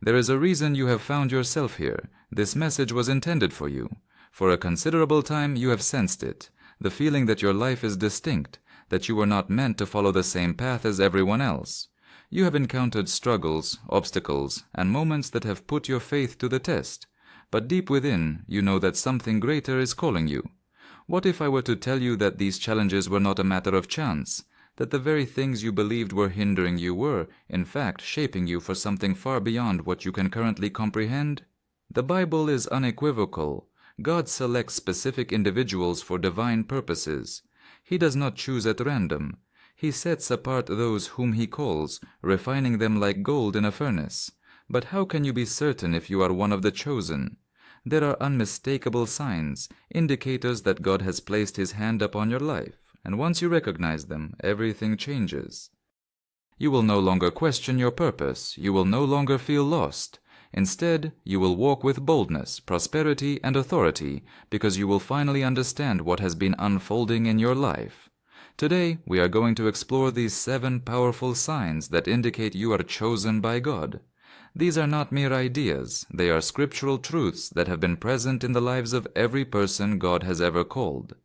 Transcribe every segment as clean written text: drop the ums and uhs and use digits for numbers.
There is a reason you have found yourself here. This message was intended for you. For a considerable time you have sensed it, the feeling that your life is distinct, that you were not meant to follow the same path as everyone else. You have encountered struggles, obstacles, and moments that have put your faith to the test. But deep within, you know that something greater is calling you. What if I were to tell you that these challenges were not a matter of chance, that the very things you believed were hindering you were, in fact, shaping you for something far beyond what you can currently comprehend? The Bible is unequivocal. God selects specific individuals for divine purposes. He does not choose at random. He sets apart those whom He calls, refining them like gold in a furnace. But how can you be certain if you are one of the chosen? There are unmistakable signs, indicators that God has placed His hand upon your life, and once you recognize them, everything changes. You will no longer question your purpose. You will no longer feel lost. Instead, you will walk with boldness, prosperity, and authority, because you will finally understand what has been unfolding in your life. Today, we are going to explore these 7 powerful signs that indicate you are chosen by God. These are not mere ideas. They are scriptural truths that have been present in the lives of every person God has ever called.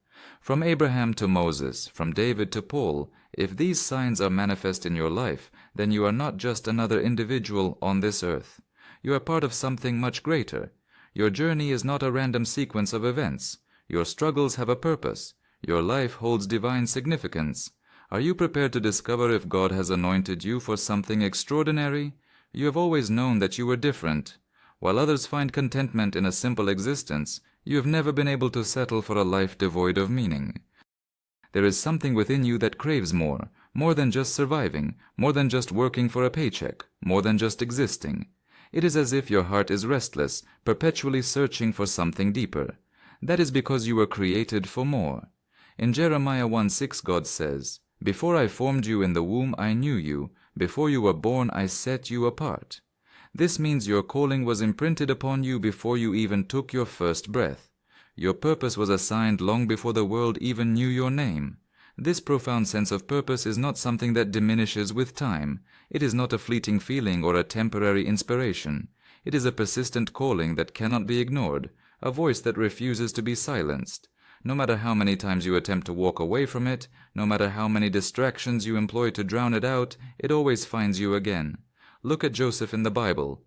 From Abraham to Moses, from David to Paul, if these signs are manifest in your life, then you are not just another individual on this earth. You are part of something much greater. Your journey is not a random sequence of events. Your struggles have a purpose. Your life holds divine significance. Are you prepared to discover if God has anointed you for something extraordinary? You have always known that you were different. While others find contentment in a simple existence, you have never been able to settle for a life devoid of meaning. There is something within you that craves more than just surviving, more than just working for a paycheck, more than just existing. It is as if your heart is restless, perpetually searching for something deeper. That is because you were created for more. In Jeremiah 1:6 God says, "Before I formed you in the womb I knew you, before you were born I set you apart." This means your calling was imprinted upon you before you even took your first breath. Your purpose was assigned long before the world even knew your name. This profound sense of purpose is not something that diminishes with time. It is not a fleeting feeling or a temporary inspiration. It is a persistent calling that cannot be ignored, a voice that refuses to be silenced. No matter how many times you attempt to walk away from it, no matter how many distractions you employ to drown it out, it always finds you again. Look at Joseph in the Bible.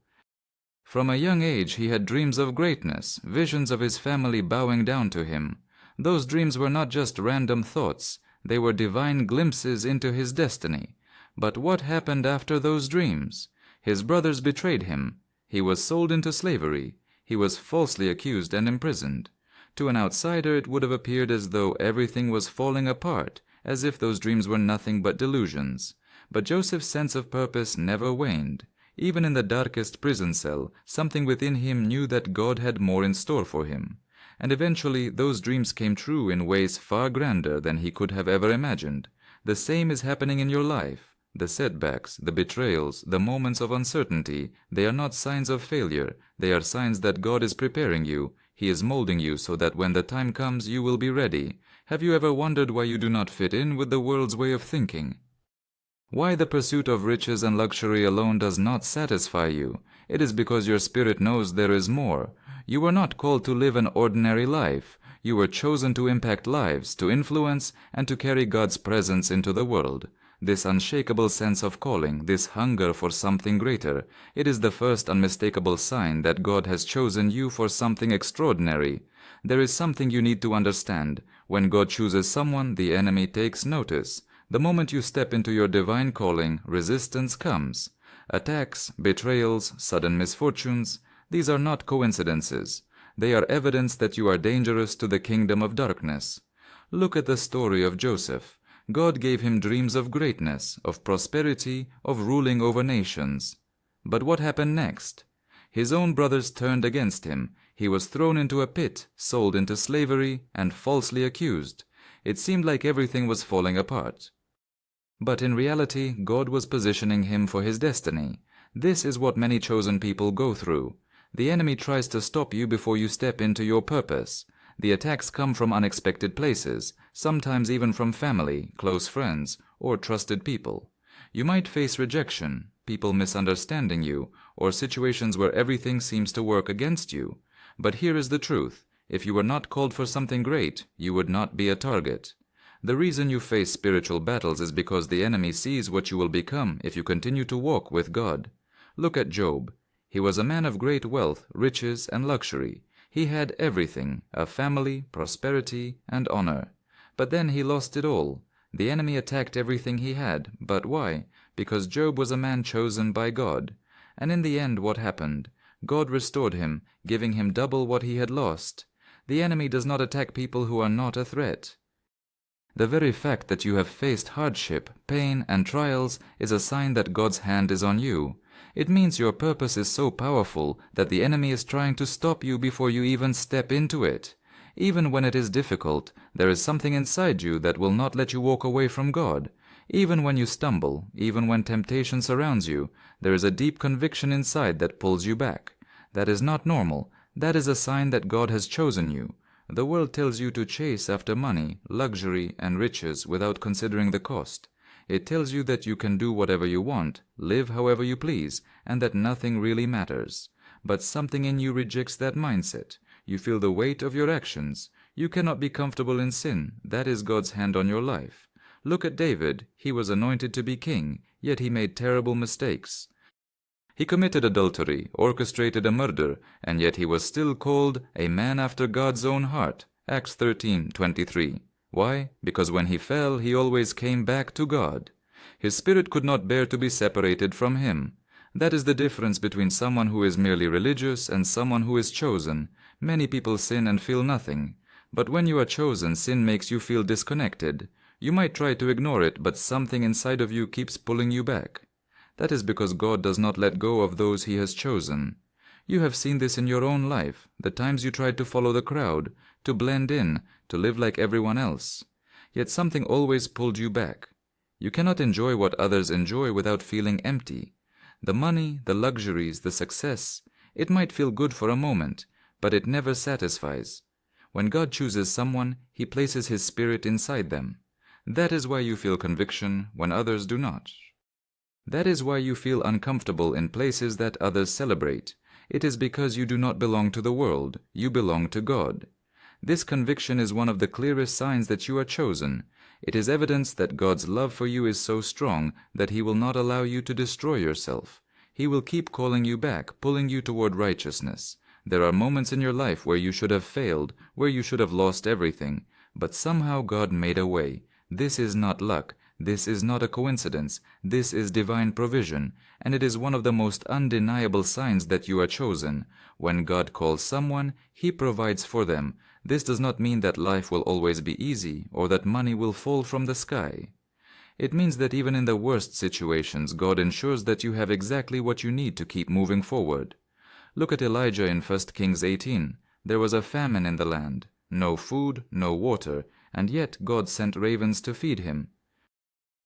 From a young age he had dreams of greatness, visions of his family bowing down to him. Those dreams were not just random thoughts. They were divine glimpses into his destiny. But what happened after those dreams? His brothers betrayed him. He was sold into slavery. He was falsely accused and imprisoned. To an outsider it would have appeared as though everything was falling apart, as if those dreams were nothing but delusions. But Joseph's sense of purpose never waned. Even in the darkest prison cell, something within him knew that God had more in store for him. And eventually those dreams came true in ways far grander than he could have ever imagined. The same is happening in your life. The setbacks, the betrayals, the moments of uncertainty, they are not signs of failure. They are signs that God is preparing you. He is molding you so that when the time comes you will be ready. Have you ever wondered why you do not fit in with the world's way of thinking? Why the pursuit of riches and luxury alone does not satisfy you? It is because your spirit knows there is more. You were not called to live an ordinary life. You were chosen to impact lives, to influence, and to carry God's presence into the world. This unshakable sense of calling, this hunger for something greater, it is the first unmistakable sign that God has chosen you for something extraordinary. There is something you need to understand. When God chooses someone, the enemy takes notice. The moment you step into your divine calling, resistance comes. Attacks, betrayals, sudden misfortunes, these are not coincidences. They are evidence that you are dangerous to the kingdom of darkness. Look at the story of Joseph. God gave him dreams of greatness, of prosperity, of ruling over nations. But what happened next? His own brothers turned against him. He was thrown into a pit, sold into slavery, and falsely accused. It seemed like everything was falling apart. But in reality, God was positioning him for his destiny. This is what many chosen people go through. The enemy tries to stop you before you step into your purpose. The attacks come from unexpected places, sometimes even from family, close friends, or trusted people. You might face rejection, people misunderstanding you, or situations where everything seems to work against you. But here is the truth. If you were not called for something great, you would not be a target. The reason you face spiritual battles is because the enemy sees what you will become if you continue to walk with God. Look at Job. He was a man of great wealth, riches, and luxury. He had everything, a family, prosperity, and honor. But then he lost it all. The enemy attacked everything he had. But why? Because Job was a man chosen by God. And in the end, what happened? God restored him, giving him double what he had lost. The enemy does not attack people who are not a threat. The very fact that you have faced hardship, pain, and trials is a sign that God's hand is on you. It means your purpose is so powerful that the enemy is trying to stop you before you even step into it. Even when it is difficult, there is something inside you that will not let you walk away from God. Even when you stumble, even when temptation surrounds you, there is a deep conviction inside that pulls you back. That is not normal. That is a sign that God has chosen you. The world tells you to chase after money, luxury, and riches without considering the cost. It tells you that you can do whatever you want, live however you please, and that nothing really matters. But something in you rejects that mindset. You feel the weight of your actions. You cannot be comfortable in sin. That is God's hand on your life. Look at David. He was anointed to be king, yet he made terrible mistakes. He committed adultery, orchestrated a murder, and yet he was still called a man after God's own heart. Acts 13:23. Why? Because when he fell, he always came back to God. His spirit could not bear to be separated from him. That is the difference between someone who is merely religious and someone who is chosen. Many people sin and feel nothing. But when you are chosen, sin makes you feel disconnected. You might try to ignore it, but something inside of you keeps pulling you back. That is because God does not let go of those he has chosen. You have seen this in your own life, the times you tried to follow the crowd, to blend in, to live like everyone else. Yet something always pulled you back. You cannot enjoy what others enjoy without feeling empty. The money, the luxuries, the success, it might feel good for a moment, but it never satisfies. When God chooses someone, he places his spirit inside them. That is why you feel conviction when others do not. That is why you feel uncomfortable in places that others celebrate. It is because you do not belong to the world. You belong to God. This conviction is one of the clearest signs that you are chosen. It is evidence that God's love for you is so strong that he will not allow you to destroy yourself. He will keep calling you back, pulling you toward righteousness. There are moments in your life where you should have failed, where you should have lost everything, but somehow God made a way. This is not luck. This is not a coincidence. This is divine provision, and it is one of the most undeniable signs that you are chosen. When God calls someone, he provides for them. This does not mean that life will always be easy, or that money will fall from the sky. It means that even in the worst situations, God ensures that you have exactly what you need to keep moving forward. Look at Elijah in 1 Kings 18. There was a famine in the land, no food, no water, and yet God sent ravens to feed him.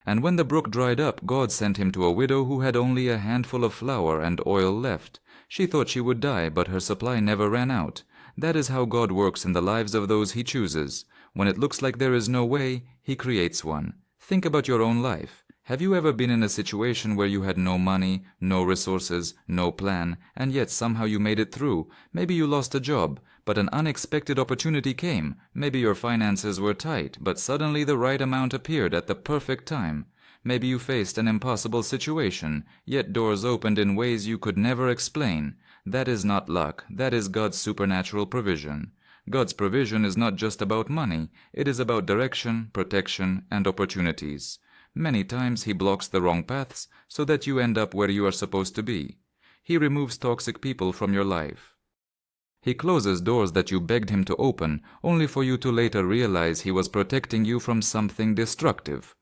And when the brook dried up, God sent him to a widow who had only a handful of flour and oil left. She thought she would die, but her supply never ran out. That is how God works in the lives of those he chooses. When it looks like there is no way, he creates one. Think about your own life. Have you ever been in a situation where you had no money, no resources, no plan, and yet somehow you made it through? Maybe you lost a job, but an unexpected opportunity came. Maybe your finances were tight, but suddenly the right amount appeared at the perfect time. Maybe you faced an impossible situation, yet doors opened in ways you could never explain. That is not luck. That is God's supernatural provision. God's provision is not just about money. It is about direction, protection, and opportunities. Many times he blocks the wrong paths so that you end up where you are supposed to be. He removes toxic people from your life. He closes doors that you begged him to open, only for you to later realize he was protecting you from something destructive.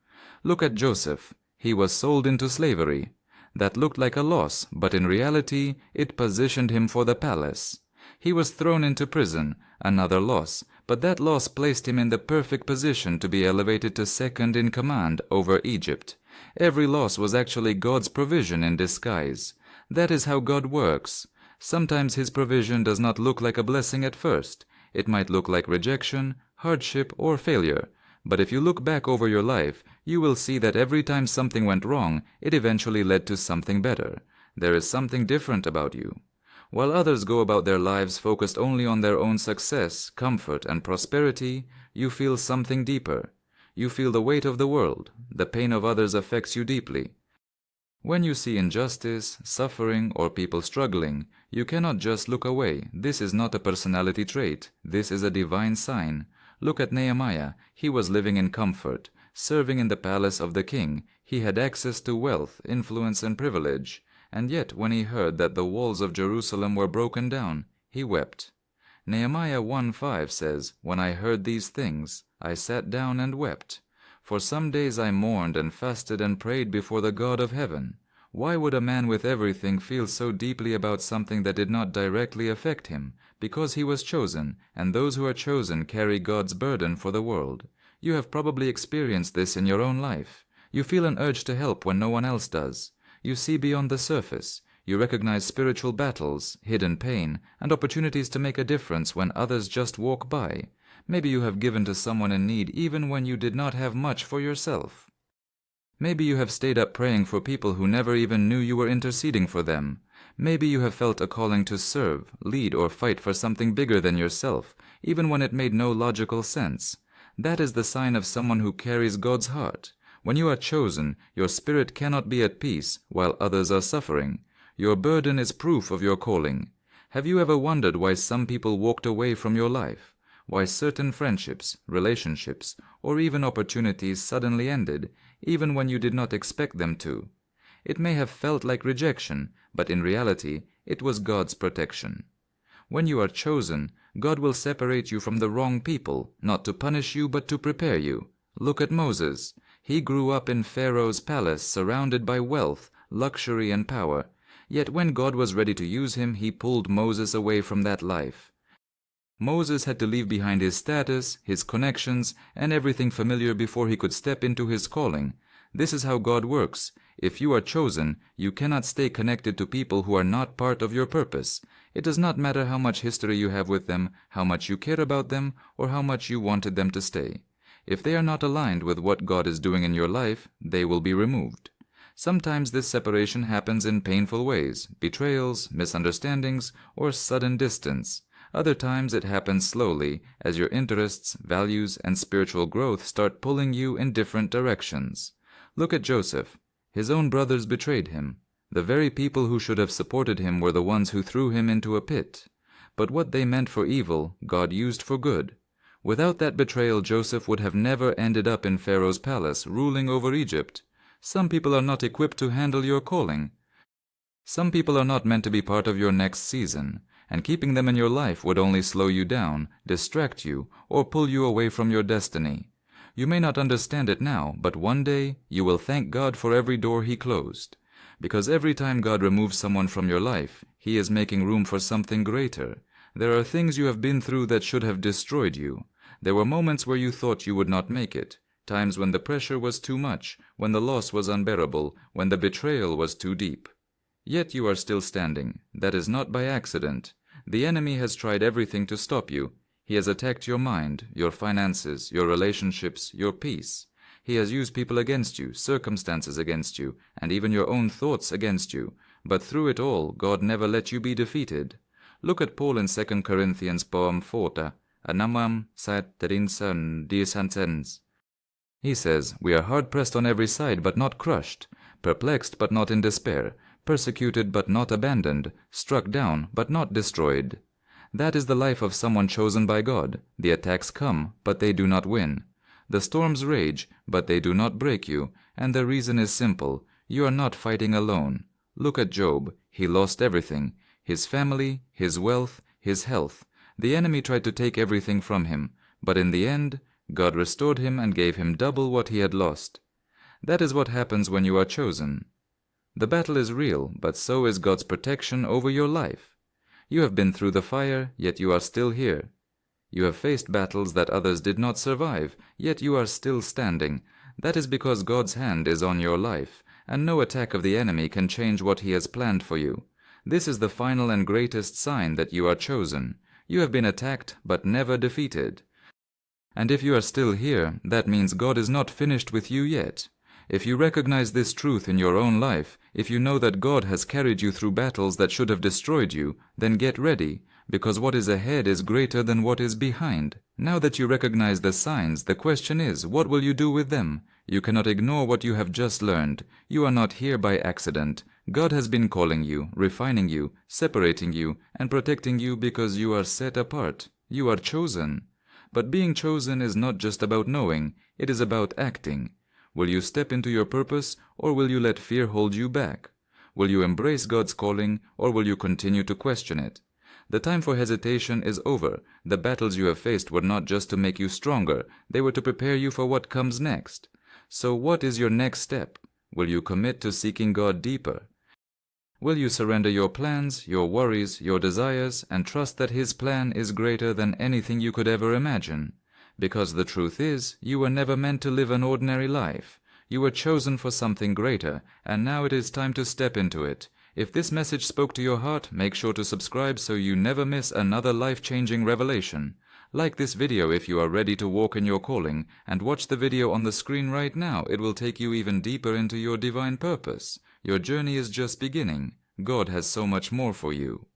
Look at Joseph. He was sold into slavery. That looked like a loss, but in reality, it positioned him for the palace. He was thrown into prison, another loss, but that loss placed him in the perfect position to be elevated to second in command over Egypt. Every loss was actually God's provision in disguise. That is how God works. Sometimes his provision does not look like a blessing at first. It might look like rejection, hardship, or failure. But if you look back over your life, you will see that every time something went wrong, it eventually led to something better. There is something different about you. While others go about their lives focused only on their own success, comfort, and prosperity, you feel something deeper. You feel the weight of the world. The pain of others affects you deeply. When you see injustice, suffering, or people struggling, you cannot just look away. This is not a personality trait. This is a divine sign. Look at Nehemiah. He was living in comfort, serving in the palace of the king. He had access to wealth, influence, and privilege. And yet, when he heard that the walls of Jerusalem were broken down, he wept. Nehemiah 1:5 says, "When I heard these things, I sat down and wept. For some days I mourned and fasted and prayed before the God of heaven." Why would a man with everything feel so deeply about something that did not directly affect him? Because he was chosen, and those who are chosen carry God's burden for the world. You have probably experienced this in your own life. You feel an urge to help when no one else does. You see beyond the surface. You recognize spiritual battles, hidden pain, and opportunities to make a difference when others just walk by. Maybe you have given to someone in need even when you did not have much for yourself. Maybe you have stayed up praying for people who never even knew you were interceding for them. Maybe you have felt a calling to serve, lead, or fight for something bigger than yourself, even when it made no logical sense. That is the sign of someone who carries God's heart. When you are chosen, your spirit cannot be at peace while others are suffering. Your burden is proof of your calling. Have you ever wondered why some people walked away from your life? Why certain friendships, relationships, or even opportunities suddenly ended, even when you did not expect them to? It may have felt like rejection, but in reality, it was God's protection. When you are chosen, God will separate you from the wrong people, not to punish you, but to prepare you. Look at Moses. He grew up in Pharaoh's palace, surrounded by wealth, luxury, and power. Yet when God was ready to use him, he pulled Moses away from that life. Moses had to leave behind his status, his connections, and everything familiar before he could step into his calling. This is how God works. If you are chosen, you cannot stay connected to people who are not part of your purpose. It does not matter how much history you have with them, how much you care about them, or how much you wanted them to stay. If they are not aligned with what God is doing in your life, they will be removed. Sometimes this separation happens in painful ways, betrayals, misunderstandings, or sudden distance. Other times it happens slowly, as your interests, values, and spiritual growth start pulling you in different directions. Look at Joseph. His own brothers betrayed him. The very people who should have supported him were the ones who threw him into a pit. But what they meant for evil, God used for good. Without that betrayal, Joseph would have never ended up in Pharaoh's palace, ruling over Egypt. Some people are not equipped to handle your calling. Some people are not meant to be part of your next season, and keeping them in your life would only slow you down, distract you, or pull you away from your destiny. You may not understand it now, but one day you will thank God for every door He closed. Because every time God removes someone from your life, He is making room for something greater. There are things you have been through that should have destroyed you. There were moments where you thought you would not make it. Times when the pressure was too much, when the loss was unbearable, when the betrayal was too deep. Yet you are still standing. That is not by accident. The enemy has tried everything to stop you. He has attacked your mind, your finances, your relationships, your peace. He has used people against you, circumstances against you, and even your own thoughts against you. But through it all, God never let you be defeated. Look at Paul in 2 Corinthians poem 4, Anamam sat terinsan disansens. He says, "We are hard-pressed on every side, but not crushed, perplexed, but not in despair, persecuted, but not abandoned, struck down, but not destroyed." That is the life of someone chosen by God. The attacks come, but they do not win. The storms rage, but they do not break you, and the reason is simple. You are not fighting alone. Look at Job. He lost everything. His family, his wealth, his health. The enemy tried to take everything from him, but in the end, God restored him and gave him double what he had lost. That is what happens when you are chosen. The battle is real, but so is God's protection over your life. You have been through the fire, yet you are still here. You have faced battles that others did not survive, yet you are still standing. That is because God's hand is on your life, and no attack of the enemy can change what He has planned for you. This is the final and greatest sign that you are chosen. You have been attacked, but never defeated. And if you are still here, that means God is not finished with you yet. If you recognize this truth in your own life, if you know that God has carried you through battles that should have destroyed you, then get ready, because what is ahead is greater than what is behind. Now that you recognize the signs, the question is, what will you do with them? You cannot ignore what you have just learned. You are not here by accident. God has been calling you, refining you, separating you, and protecting you because you are set apart. You are chosen. But being chosen is not just about knowing, it is about acting. Will you step into your purpose, or will you let fear hold you back? Will you embrace God's calling, or will you continue to question it? The time for hesitation is over. The battles you have faced were not just to make you stronger, they were to prepare you for what comes next. So what is your next step? Will you commit to seeking God deeper? Will you surrender your plans, your worries, your desires, and trust that His plan is greater than anything you could ever imagine? Because the truth is, you were never meant to live an ordinary life. You were chosen for something greater, and now it is time to step into it. If this message spoke to your heart, make sure to subscribe so you never miss another life-changing revelation. Like this video if you are ready to walk in your calling, and watch the video on the screen right now. It will take you even deeper into your divine purpose. Your journey is just beginning. God has so much more for you.